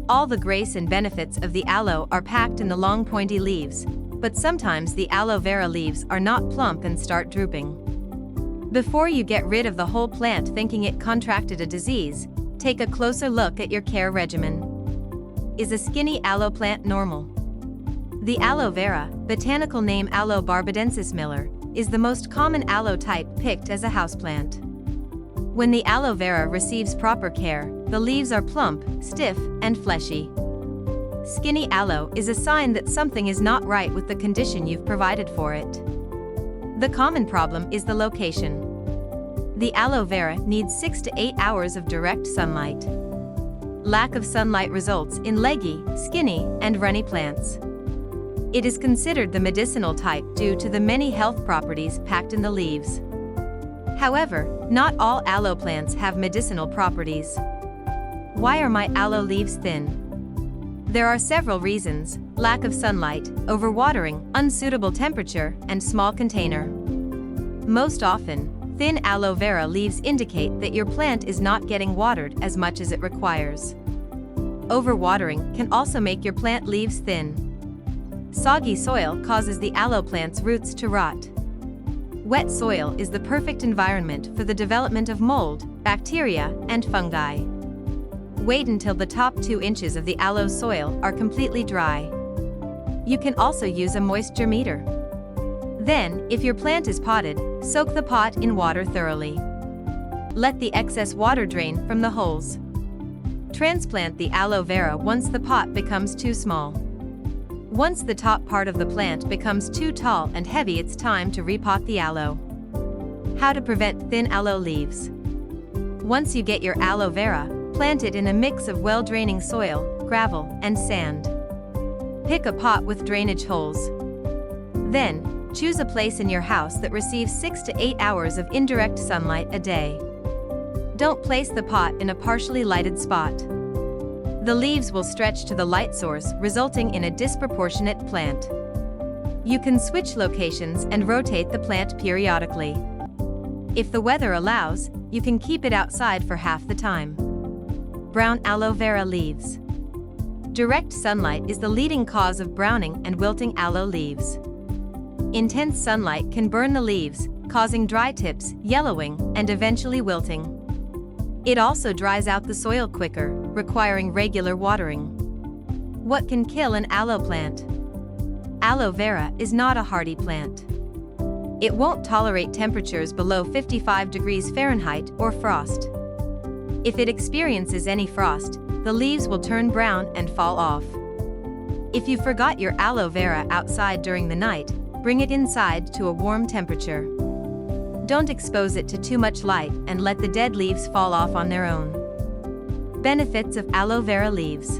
All the grace and benefits of the aloe are packed in the long pointy leaves, but sometimes the aloe vera leaves are not plump and start drooping. Before you get rid of the whole plant thinking it contracted a disease, take a closer look at your care regimen. Is a skinny aloe plant normal? The aloe vera, botanical name Aloe barbadensis Miller, is the most common aloe type picked as a houseplant. When the aloe vera receives proper care, the leaves are plump, stiff, and fleshy. Skinny aloe is a sign that something is not right with the condition you've provided for it. The common problem is the location. The aloe vera needs 6 to 8 hours of direct sunlight. Lack of sunlight results in leggy, skinny, and runny plants. It is considered the medicinal type due to the many health properties packed in the leaves. However, not all aloe plants have medicinal properties. Why are my aloe leaves thin? There are several reasons: lack of sunlight, overwatering, unsuitable temperature, and small container. Most often, thin aloe vera leaves indicate that your plant is not getting watered as much as it requires. Overwatering can also make your plant leaves thin. Soggy soil causes the aloe plant's roots to rot. Wet soil is the perfect environment for the development of mold, bacteria, and fungi. Wait until the top 2 inches of the aloe soil are completely dry. You can also use a moisture meter. Then, if your plant is potted, soak the pot in water thoroughly. Let the excess water drain from the holes. Transplant the aloe vera once the pot becomes too small. Once the top part of the plant becomes too tall and heavy, it's time to repot the aloe. How to prevent thin aloe leaves. Once you get your aloe vera, plant it in a mix of well-draining soil, gravel, and sand. Pick a pot with drainage holes. Then, choose a place in your house that receives 6 to 8 hours of indirect sunlight a day. Don't place the pot in a partially lighted spot. The leaves will stretch to the light source, resulting in a disproportionate plant. You can switch locations and rotate the plant periodically. If the weather allows, you can keep it outside for half the time. Brown aloe vera leaves. Direct sunlight is the leading cause of browning and wilting aloe leaves. Intense sunlight can burn the leaves, causing dry tips, yellowing, and eventually wilting. It also dries out the soil quicker, requiring regular watering. What can kill an aloe plant? Aloe vera is not a hardy plant. It won't tolerate temperatures below 55 degrees Fahrenheit or frost. If it experiences any frost, the leaves will turn brown and fall off. If you forgot your aloe vera outside during the night, bring it inside to a warm temperature. Don't expose it to too much light and let the dead leaves fall off on their own. Benefits of aloe vera leaves.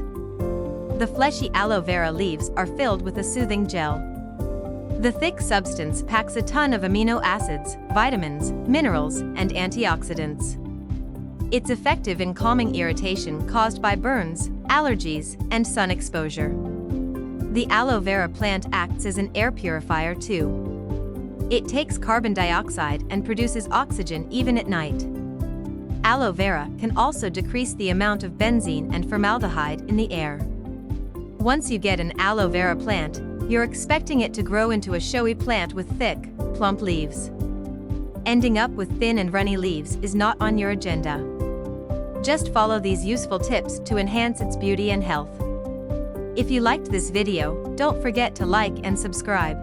The fleshy aloe vera leaves are filled with a soothing gel. The thick substance packs a ton of amino acids, vitamins, minerals, and antioxidants. It's effective in calming irritation caused by burns, allergies, and sun exposure. The aloe vera plant acts as an air purifier too. It takes carbon dioxide and produces oxygen even at night. Aloe vera can also decrease the amount of benzene and formaldehyde in the air. Once you get an aloe vera plant, you're expecting it to grow into a showy plant with thick, plump leaves. Ending up with thin and runny leaves is not on your agenda. Just follow these useful tips to enhance its beauty and health. If you liked this video, don't forget to like and subscribe.